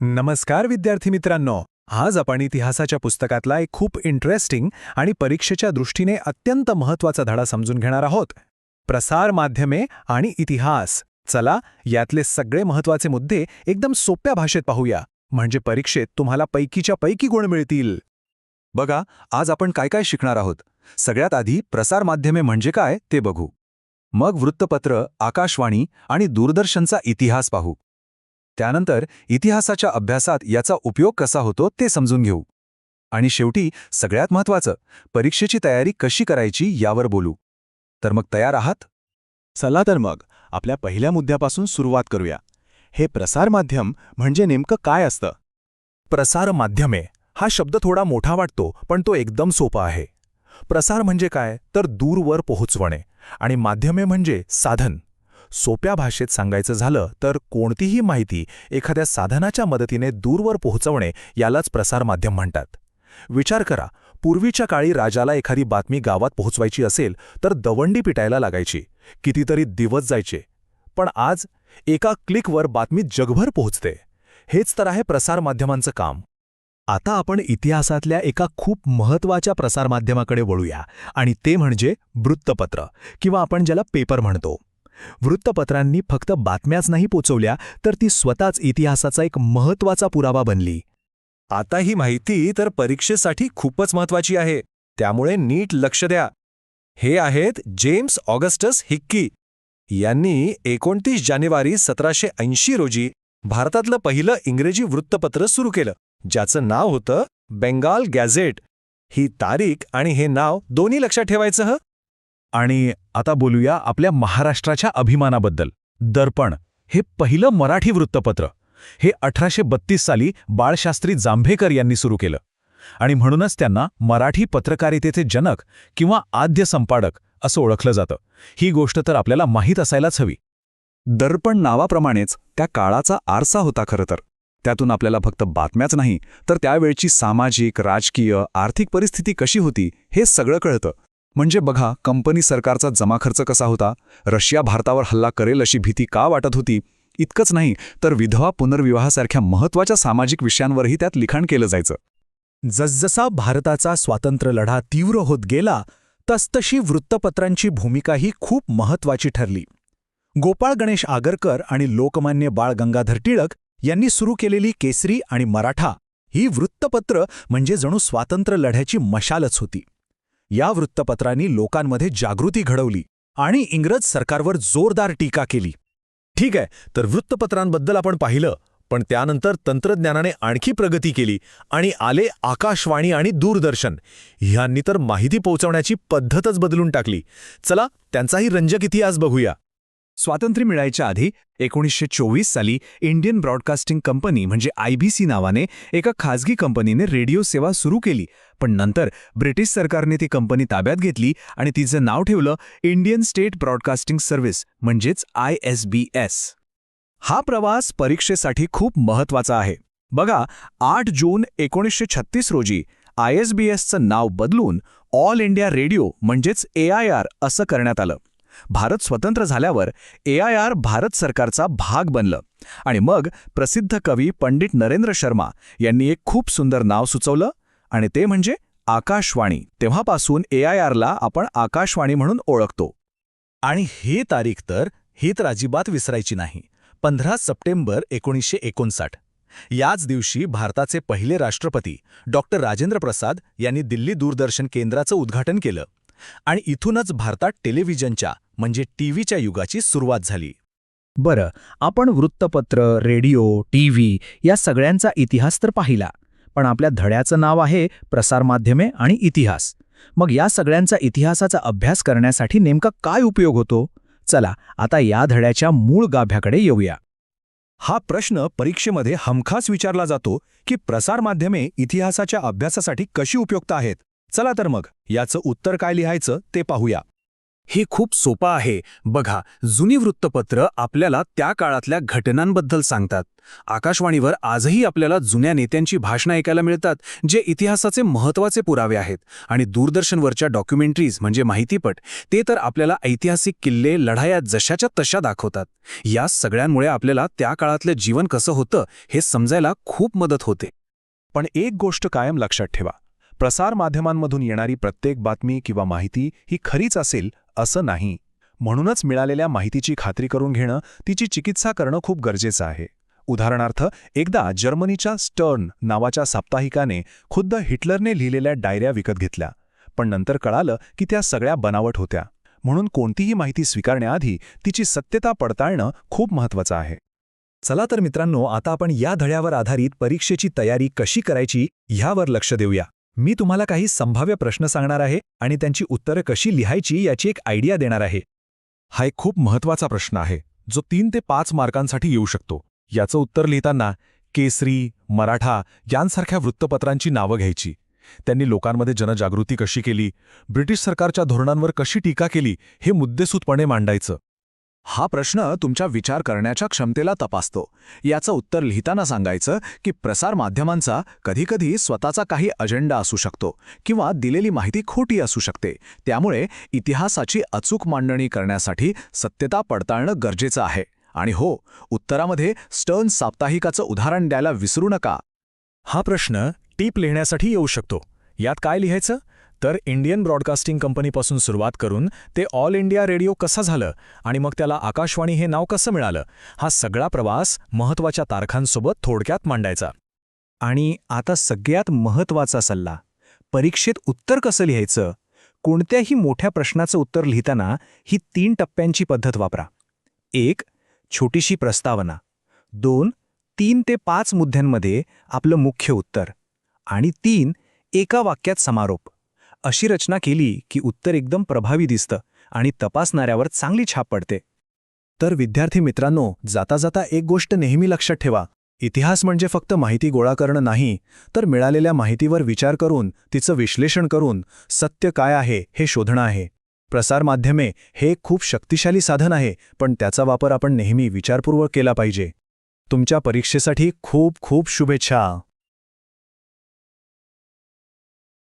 नमस्कार विद्यार्थी मित्रांनो. आज आपण इतिहासाच्या पुस्तकातला एक खूप इंटरेस्टिंग आणि परीक्षेच्या दृष्टीने अत्यंत महत्त्वाचा धडा समजून घेणार आहोत. प्रसार माध्यमे आणि इतिहास. चला यातले सगळे महत्त्वाचे मुद्दे एकदम सोप्या भाषेत पाहूया, म्हणजे परीक्षेत तुम्हाला पैकीच्या पैकी गुण मिळतील. बघा, आज आपण काय काय शिकणार आहोत. सगळ्यात आधी प्रसार माध्यमे म्हणजे काय ते बघू. मग वृत्तपत्र, आकाशवाणी आणि दूरदर्शनचा इतिहास पाहू. त्यानंतर इतिहासाच्या अभ्यासात याचा उपयोग कसा होतो ते समजून घेऊ. आणि शेवटी सगळ्यात महत्त्वाचं, परीक्षेची तयारी कशी करायची यावर बोलू. तर मग तयार आहात? चला तर मग आपल्या पहिल्या मुद्द्यापासून सुरुवात करूया. हे प्रसार माध्यम म्हणजे नेमकं काय असतं? प्रसार माध्यमे हा शब्द थोडा मोठा वाटतो, पण तो एकदम सोपा आहे. प्रसार म्हणजे काय तर दूरवर पोहोचवणे, आणि माध्यमे म्हणजे साधन. सोप्या भाषेत सांगायचं झालं तर कोणतीही माहिती एखाद्या साधनाच्या मदतीने दूरवर पोहोचवणे यालाच प्रसार माध्यम म्हणतात. विचार करा, पूर्वीच्या काळी राजाला एखादी बातमी गावात पोहोचवायची असेल तर दवंडी पिटायला लागायची, कितीतरी दिवस जायचे. पण आज एका क्लिकवर बातमी जगभर पोहोचते. हेच तर आहे प्रसार माध्यमांचं काम. आता आपण इतिहासातल्या एका खूप महत्त्वाच्या प्रसारमाध्यमाकडे वळूया, आणि ते म्हणजे वृत्तपत्र, किंवा आपण ज्याला पेपर म्हणतो. वृत्तपत्रांनी फक्त बातम्याच नाही पोचवल्या, तर ती स्वतःच इतिहासाचा एक महत्त्वाचा पुरावा बनली. आता ही माहिती तर परीक्षेसाठी खूपच महत्त्वाची आहे, त्यामुळे नीट लक्ष द्या. हे आहेत जेम्स ऑगस्टस हिक्की. यांनी 29 जानेवारी 1780 रोजी भारतातलं पहिलं इंग्रजी वृत्तपत्र सुरू केलं, ज्याचं नाव होतं बेंगाल गॅझेट. ही तारीख आणि हे नाव दोन्ही लक्षात ठेवायचं हं. आणि आता बोलूया आपल्या महाराष्ट्राच्या अभिमानाबद्दल. दर्पण हे पहिलं मराठी वृत्तपत्र. हे 1832 साली बाळशास्त्री जांभेकर यांनी सुरू केलं, आणि म्हणूनच त्यांना मराठी पत्रकारितेचे जनक किंवा आद्य संपादक असं ओळखलं जातं. ही गोष्ट तर आपल्याला माहीत असायलाच हवी. दर्पण नावाप्रमाणेच त्या काळाचा आरसा होता खरं तर. त्यातून आपल्याला फक्त बातम्याच नाही, तर त्यावेळची सामाजिक, राजकीय, आर्थिक परिस्थिती कशी होती हे सगळं कळतं. म्हणजे बघा, कंपनी सरकारचा जमा खर्च कसा होता, रशिया भारतावर हल्ला करेल अशी भीती का वाटत होती. इतकंच नाही तर विधवा पुनर्विवाहासारख्या महत्त्वाच्या सामाजिक विषयांवरही त्यात लिखाण केलं जायचं. जसजसा भारताचा स्वातंत्र्य लढा तीव्र होत गेला, तसतशी वृत्तपत्रांची भूमिकाही खूप महत्त्वाची ठरली. गोपाळ गणेश आगरकर आणि लोकमान्य बाळ गंगाधर टिळक यांनी सुरू केलेली केसरी आणि मराठा ही वृत्तपत्र म्हणजे जणू स्वातंत्र्य लढ्याची मशालच होती. या वृत्तपत्रांनी लोकांमध्ये जागृती घडवली आणि इंग्रज सरकारवर जोरदार टीका केली. ठीक आहे, तर वृत्तपत्रांबद्दल आपण पाहिलं, पण त्यानंतर तंत्रज्ञानाने आणखी प्रगती केली आणि आले आकाशवाणी आणि दूरदर्शन. ह्यांनी तर माहिती पोहोचवण्याची पद्धतच बदलून टाकली. चला त्यांचाही रंजक इतिहास बघूया. स्वातंत्र्य मिळायच्या आधी 1924 साली इंडियन ब्रॉडकास्टिंग कंपनी म्हणजे IBC नावाने एका खाजगी कंपनीने रेडिओ सेवा सुरू केली. पण नंतर ब्रिटिश सरकारने ती कंपनी ताब्यात घेतली आणि तिचं नाव ठेवलं इंडियन स्टेट ब्रॉडकास्टिंग सर्व्हिस म्हणजेच ISBS. हा प्रवास परीक्षेसाठी खूप महत्त्वाचा आहे. बघा, 8 जून 1936 रोजी ISBSचं नाव बदलून ऑल इंडिया रेडिओ म्हणजेच AIR असं करण्यात आलं. भारत स्वतंत्र झाल्यावर AIR भारत सरकारचा भाग बनलं, आणि मग प्रसिद्ध कवी पंडित नरेंद्र शर्मा यांनी एक खूप सुंदर नाव सुचवलं, आणि ते म्हणजे आकाशवाणी. तेव्हापासून AIRला आपण आकाशवाणी म्हणून ओळखतो. आणि ही तर अजिबात विसरायची नाही. 15 सप्टेंबर 1959 याच दिवशी भारताचे पहिले राष्ट्रपती डॉक्टर राजेंद्र प्रसाद यांनी दिल्ली दूरदर्शन केंद्राचं उद्घाटन केलं, आणि इथूनच भारतात टेलिव्हिजनच्या म्हणजे टीव्हीच्या युगाची सुरुवात झाली. बरं, आपण वृत्तपत्र, रेडिओ, टीव्ही या सगळ्यांचा इतिहास तर पाहिला, पण आपल्या धड्याचं नाव आहे प्रसारमाध्यमे आणि इतिहास. मग या सगळ्यांचा इतिहासाचा अभ्यास करण्यासाठी नेमका काय उपयोग होतो? चला आता या धड्याच्या मूळ गाभ्याकडे येऊया. हा प्रश्न परीक्षेमध्ये हमखास विचारला जातो की प्रसारमाध्यमे इतिहासाच्या अभ्यासासाठी कशी उपयुक्त आहेत. चला तर मग याचं उत्तर काय लिहायचं ते पाहूया. हे खूप सोपं आहे. बघा, जुनी वृत्तपत्र आपल्याला त्या काळातल्या घटनांबद्दल सांगतात. आकाशवाणीवर आजही आपल्याला जुन्या नेत्यांची भाषणं ऐकायला मिळतात, जे इतिहासाचे महत्त्वाचे पुरावे आहेत. आणि दूरदर्शनवरच्या डॉक्युमेंटरीज म्हणजे माहितीपट, ते तर आपल्याला ऐतिहासिक किल्ले, लढाया जशाच्या तशा दाखवतात. या सगळ्यांमुळे आपल्याला त्या काळातलं जीवन कसं होतं हे समजायला खूप मदत होते. पण एक गोष्ट कायम लक्षात ठेवा, प्रसारमाध्यमांमधून येणारी प्रत्येक बातमी किंवा माहिती ही खरीच असेल असं नाही. म्हणूनच मिळालेल्या माहितीची खात्री करून घेणं, तिची चिकित्सा करणं खूप गरजेचं आहे. उदाहरणार्थ, एकदा जर्मनीच्या स्टर्न नावाच्या साप्ताहिकाने खुद्द हिटलरने लिहिलेल्या डायऱ्या विकत घेतल्या. पण नंतर कळालं की त्या सगळ्या बनावट होत्या. म्हणून कोणतीही माहिती स्वीकारण्याआधी तिची सत्यता पडताळणं खूप महत्त्वाचं आहे. चला तर मित्रांनो, आता आपण या धड्यावर आधारित परीक्षेची तयारी कशी करायची ह्यावर लक्ष देऊया. मी तुम्हाला काही संभाव्य प्रश्न सांगणार आहे आणि त्यांची उत्तरं कशी लिहायची याची एक आयडिया देणार आहे. हा एक खूप महत्त्वाचा प्रश्न आहे, जो 3 ते 5 मार्कांसाठी येऊ शकतो. याचं उत्तर लिहिताना केसरी, मराठा यांसारख्या वृत्तपत्रांची नावं घ्यायची. त्यांनी लोकांमध्ये जनजागृती कशी केली, ब्रिटिश सरकारच्या धोरणांवर कशी टीका केली, हे मुद्देसूदपणे मांडायचं. हा प्रश्न तुमच्या विचार करण्याच्या क्षमतेला तपासतो. याचं उत्तर लिहिताना सांगायचं की प्रसारमाध्यमांचा कधीकधी स्वतःचा काही अजेंडा असू शकतो किंवा दिलेली माहिती खोटी असू शकते. त्यामुळे इतिहासाची अचूक मांडणी करण्यासाठी सत्यता पडताळणं गरजेचं आहे. आणि हो, उत्तरामध्ये स्टर्न साप्ताहिकाचं उदाहरण द्यायला विसरू नका. हा प्रश्न टीप लिहिण्यासाठी येऊ शकतो. यात काय लिहायचं? तर इंडियन ब्रॉडकास्टिंग कंपनीपासून सुरुवात करून ते ऑल इंडिया रेडिओ कसं झालं आणि मग त्याला आकाशवाणी हे नाव कसं मिळालं, हा सगळा प्रवास महत्त्वाच्या तारखांसोबत थोडक्यात मांडायचा. आणि आता सगळ्यात महत्त्वाचा सल्ला, परीक्षेत उत्तर कसं लिहायचं? कोणत्याही मोठ्या प्रश्नाचं उत्तर लिहिताना ही 3 टप्प्यांची पद्धत वापरा. 1. छोटीशी प्रस्तावना. 2. 3 ते 5 मुद्द्यांमध्ये आपलं मुख्य उत्तर. आणि 3. एका वाक्यात समारोप. अशी रचना केली की उत्तर एकदम प्रभावी दिसतं आणि तपासणाऱ्यावर चांगली छाप पडते. तर विद्यार्थी मित्रांनो, जाता जाता एक गोष्ट नेहमी लक्षात ठेवा, इतिहास म्हणजे फक्त माहिती गोळा करणं नाही, तर मिळालेल्या माहितीवर विचार करून, तिचं विश्लेषण करून सत्य काय आहे हे शोधणं आहे. प्रसारमाध्यमे हे खूप शक्तिशाली साधन आहे, पण त्याचा वापर आपण नेहमी विचारपूर्वक केला पाहिजे. तुमच्या परीक्षेसाठी खूप खूप शुभेच्छा.